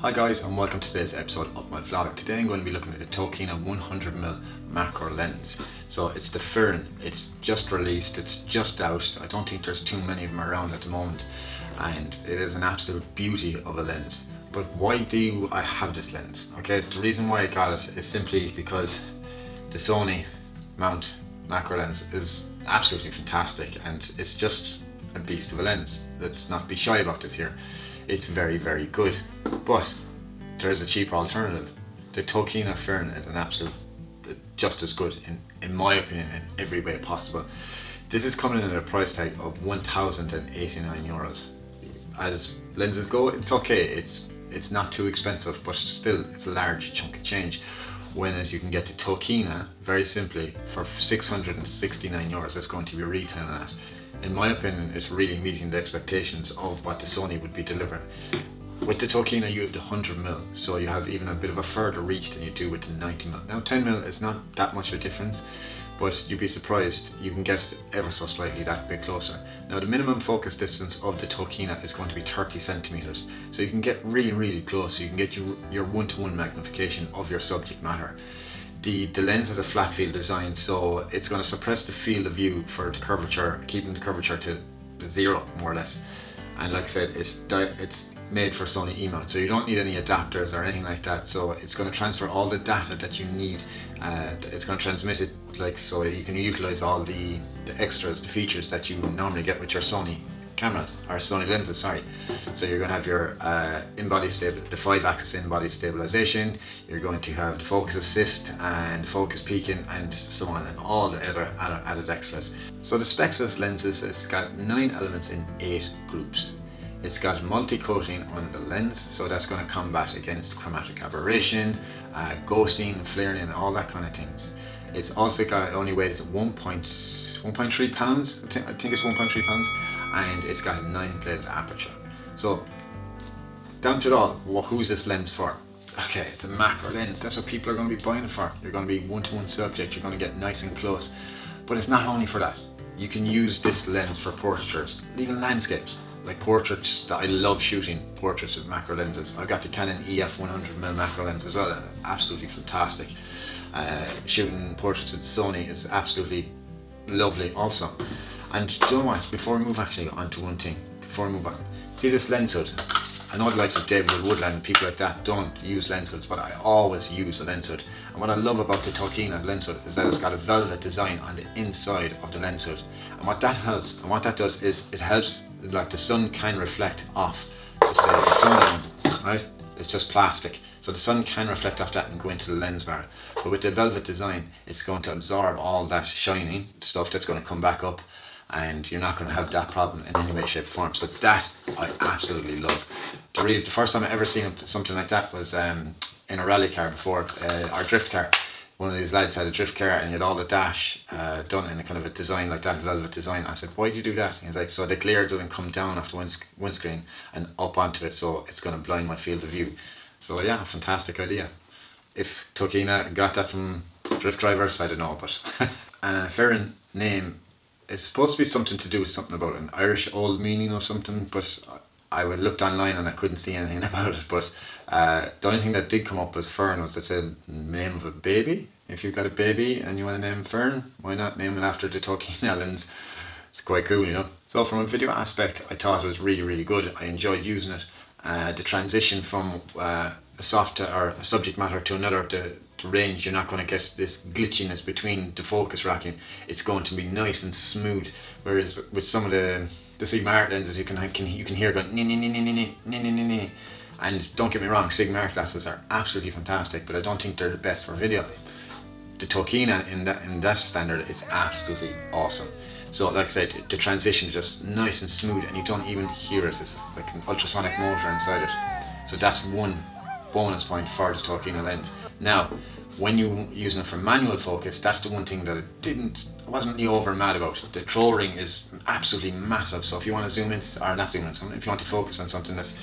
Hi guys, and welcome to today's episode of my vlog. Today I'm going to be looking at the Tokina 100mm macro lens. So it's the Firin. It's just released, it's just out. I don't think there's too many of them around at the moment, and it is an absolute beauty of a lens. But why do I have this lens? Okay, the reason why I got it is simply because the Sony mount macro lens is absolutely fantastic, and it's just a beast of a lens. Let's not be shy about this here. It's very, very good, but there is a cheaper alternative. The Tokina Firin is an absolute, just as good in my opinion, in every way possible. This is coming in at a price tag of 1,089 euros. As lenses go, it's okay. It's not too expensive, but still, it's a large chunk of change. Whereas you can get the Tokina very simply for 669 euros. That's going to be retailing at. In my opinion, it's really meeting the expectations of what the Sony would be delivering. With the Tokina you have the 100mm, so you have even a bit of a further reach than you do with the 90mm. Now 10mm is not that much of a difference, but you'd be surprised you can get ever so slightly that bit closer. Now the minimum focus distance of the Tokina is going to be 30 centimeters, so you can get really close. You can get your one-to-one magnification of your subject matter. The lens has a flat field design, so it's going to suppress the field of view for the curvature, keeping the curvature to zero more or less. And like I said, it's made for Sony E-mount, so you don't need any adapters or anything like that. So it's going to transfer all the data that you need. It's going to transmit it so you can utilize all the extras, the features that you normally get with your Sony cameras, or Sony lenses, sorry. So you're going to have your the 5-axis in-body stabilization, you're going to have the focus assist and focus peaking and so on, and all the other added extras. So the specs of this lens is it's got 9 elements in 8 groups. It's got multi-coating on the lens, so that's going to combat against chromatic aberration, ghosting, flaring and all that kind of things. It's also got, it only weighs 1.3 pounds, I think it's 1.3 pounds, and it's got a 9-bladed aperture. So down to it all, who's this lens for? Okay, it's a macro lens. That's what people are going to be buying it for. You're going to be one-to-one subject. You're going to get nice and close. But it's not only for that. You can use this lens for portraitures, even landscapes, like portraits. That I love shooting portraits with macro lenses. I've got the Canon EF 100mm macro lens as well. Absolutely fantastic. Shooting portraits with Sony is absolutely lovely also. And do you know what, before we move actually on to one thing, see this lens hood? I know the likes of David Woodland and people like that don't use lens hoods, but I always use a lens hood. And what I love about the Tokina lens hood is that it's got a velvet design on the inside of the lens hood. And what that does is it helps, like the sun can reflect off, say the sun, right? It's just plastic. So the sun can reflect off that and go into the lens bar. But with the velvet design, it's going to absorb all that shining stuff that's going to come back up, and you're not going to have that problem in any way, shape or form. So that I absolutely love. The first time I ever seen something like that was in a rally car before, our drift car. One of these lads had a drift car and he had all the dash done in a kind of a design like that, velvet design. I said, why do you do that? He's like, so the glare doesn't come down off the windscreen and up onto it, so it's going to blind my field of view. So yeah, fantastic idea. If Tokina got that from drift drivers, I don't know, but Firin name, it's supposed to be something to do with something about an Irish old meaning or something, but I looked online and I couldn't see anything about it. But the only thing that did come up as Fern was, it said name of a baby. If you've got a baby and you want to name Fern, why not name it after the Tokina lens? It's quite cool, you know. So from a video aspect, I thought it was really good. I enjoyed using it. The transition from a subject matter to another, the range, you're not going to get this glitchiness between the focus racking. It's going to be nice and smooth, whereas with some of the Sigma Art lenses you can hear going ni. And don't get me wrong, Sigma Art glasses are absolutely fantastic, but I don't think they're the best for video. The Tokina in that standard is absolutely awesome. So like I said, the transition is just nice and smooth and you don't even hear it. It's like an ultrasonic motor inside it. So that's one bonus point for the Tokina lens. Now, when you're using it for manual focus, that's the one thing that I wasn't really over mad about. The throw ring is absolutely massive, so if you want to zoom in, or not zoom in, if you want to focus on something that's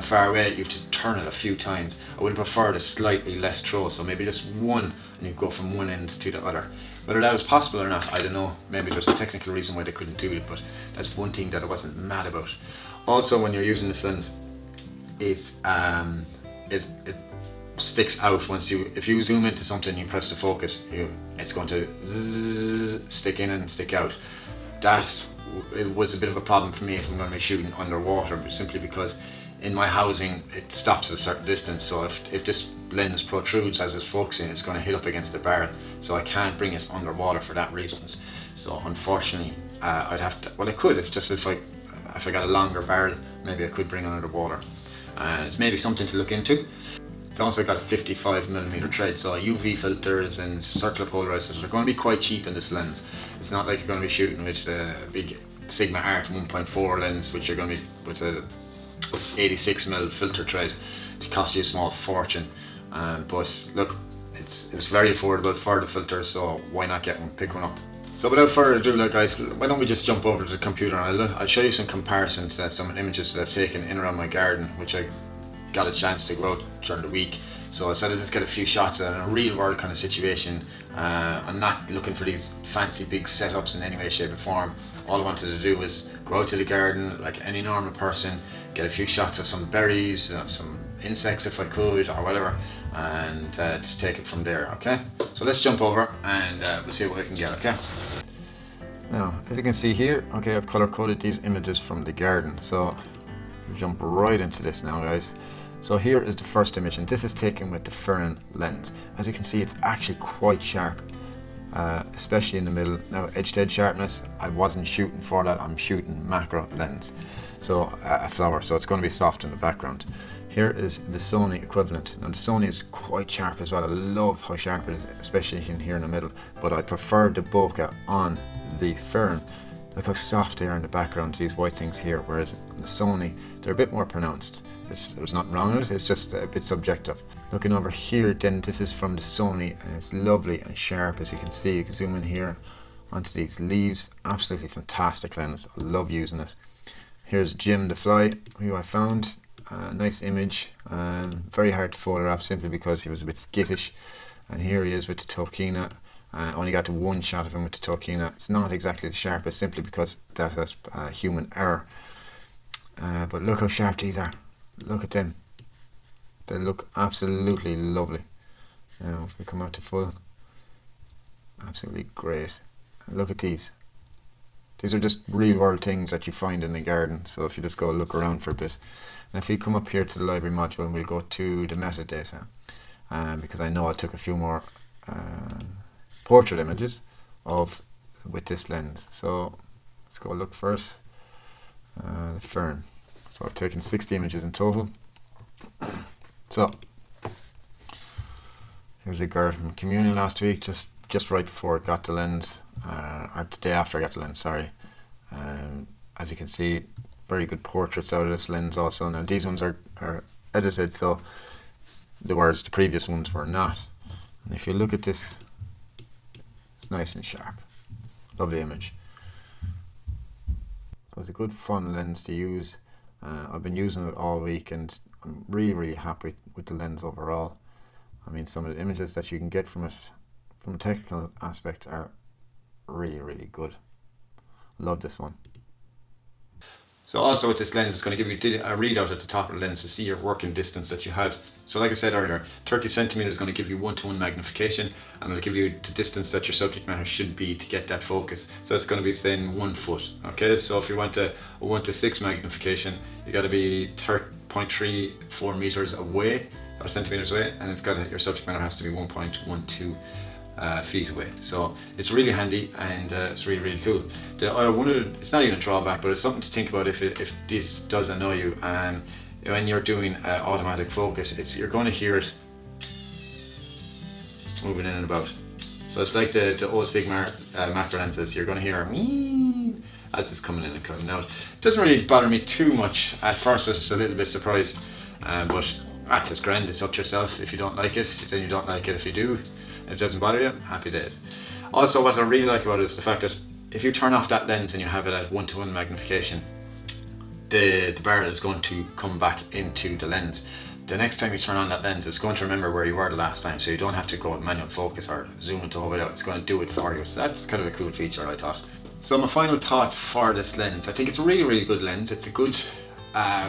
far away, you have to turn it a few times. I would have preferred a slightly less throw, so maybe just one, and you go from one end to the other. Whether that was possible or not, I don't know. Maybe there's a technical reason why they couldn't do it, but that's one thing that I wasn't mad about. Also, when you're using this lens, it sticks out once if you zoom into something, you press the focus, it's going to stick in and stick out. It was a bit of a problem for me if I'm going to be shooting underwater, simply because in my housing it stops at a certain distance, so if this lens protrudes as it's focusing, it's going to hit up against the barrel, so I can't bring it underwater for that reason. So unfortunately I'd have to, well I could, if I got a longer barrel, maybe I could bring it under the water, and it's maybe something to look into. It's also got a 55mm thread, so UV filters and circular polarizers are going to be quite cheap in this lens. It's not like you're going to be shooting with a big Sigma Art 1.4 lens, which you're going to be with a 86mm filter thread. It costs you a small fortune, but look, it's very affordable for the filters, so why not get one, pick one up. So without further ado, guys, why don't we just jump over to the computer and I'll show you some comparisons to some images that I've taken in around my garden, which I got a chance to go out during the week. So I said I'd just get a few shots in a real world kind of situation. I'm not looking for these fancy big setups in any way, shape or form. All I wanted to do was go out to the garden like any normal person, get a few shots of some berries, some insects if I could, or whatever, and just take it from there, okay? So let's jump over and we'll see what we can get, okay? Now, as you can see here, okay, I've color coded these images from the garden, so we'll jump right into this now, guys. So here is the first image, and this is taken with the Firin lens. As you can see, it's actually quite sharp, especially in the middle. Now, edge-to-edge sharpness, I wasn't shooting for that, I'm shooting macro lens, so a flower, so it's going to be soft in the background. Here is the Sony equivalent. Now the Sony is quite sharp as well. I love how sharp it is, especially in here in the middle, but I prefer the bokeh on the Firin. Look how soft they are in the background, these white things here, whereas the Sony, they're a bit more pronounced. There's nothing wrong with it, it's just a bit subjective. Looking over here, then this is from the Sony, and it's lovely and sharp, as you can see. You can zoom in here onto these leaves. Absolutely fantastic lens, I love using it. Here's Jim the fly, who I found. Nice image, very hard to photograph simply because he was a bit skittish. And here he is with the Tokina. Only got to one shot of him with the Tokina. It's not exactly the sharpest, simply because that's human error. But look how sharp these are. Look at them. They look absolutely lovely. Now if we come out to full, absolutely great. And look at these. These are just real world things that you find in the garden, so if you just go look around for a bit. And if we come up here to the library module, and we'll go to the metadata, because I know I took a few more portrait images with this lens. So let's go look first. The Firin. So I've taken 60 images in total. So here's a girl from communion last week, just right before I got the lens, or the day after I got the lens, sorry. As you can see, very good portraits out of this lens also. Now these ones are edited, so the previous ones were not. And if you look at this, it's nice and sharp. Lovely image. So it's a good fun lens to use. I've been using it all week and I'm really happy with the lens overall. I mean, some of the images that you can get from it, from a technical aspect, are really good. Love this one. So also with this lens, it's going to give you a readout at the top of the lens to see your working distance that you have. So like I said earlier, 30cm is going to give you 1:1 magnification, and it'll give you the distance that your subject matter should be to get that focus. So it's going to be saying 1 foot. Okay, so if you want a 1:6 magnification, you got to be 0.34 meters away, or centimeters away, and your subject matter has to be 1.12 feet away. So it's really handy, and it's really cool. It's not even a drawback, but it's something to think about if this does annoy you. When you're doing automatic focus, you're going to hear it moving in and about. So it's like the old Sigma macro lenses. You're going to hear as it's coming in and coming out. It doesn't really bother me too much. At first I was just a little bit surprised, but that's grand. It's up to yourself. If you don't like it, then you don't like it. If you do, it doesn't bother you, happy days. Also, what I really like about it is the fact that if you turn off that lens and you have it at 1:1 magnification, the barrel is going to come back into the lens. The next time you turn on that lens, it's going to remember where you were the last time, so you don't have to go with manual focus or zoom into over it out. It's going to do it for you. So that's kind of a cool feature, I thought. So my final thoughts for this lens: I think it's a really good lens. It's a good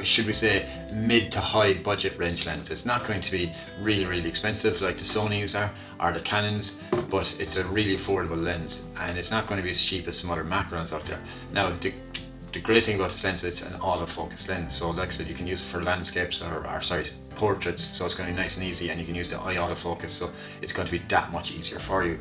should we say, mid to high budget range lens. It's not going to be really expensive like the Sonys are, or the Canons, but it's a really affordable lens, and it's not going to be as cheap as some other macro lenses out there. Now, the great thing about this lens is it's an autofocus lens, so like I said, you can use it for landscapes or sorry, portraits, so it's going to be nice and easy, and you can use the eye autofocus, so it's going to be that much easier for you.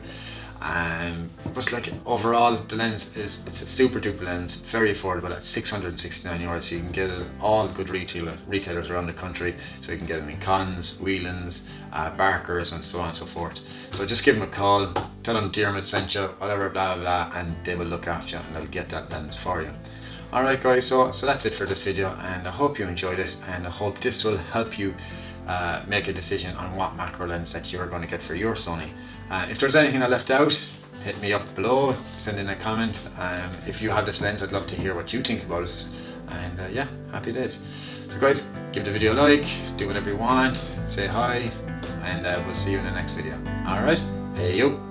But like overall, the lens it's a super duper lens, very affordable at €669, so you can get it at all good retailers around the country. So you can get them in Cons, Whelans, Barkers, and so on and so forth. So just give them a call, tell them Diarmuid sent you, whatever, blah blah blah, and they will look after you and they'll get that lens for you. Alright guys, so that's it for this video, and I hope you enjoyed it, and I hope this will help you make a decision on what macro lens that you're going to get for your Sony. If there's anything I left out, hit me up below, send in a comment. If you have this lens, I'd love to hear what you think about it, and yeah, happy days. So guys, give the video a like, do whatever you want, say hi, and we'll see you in the next video. Alright, hey yo.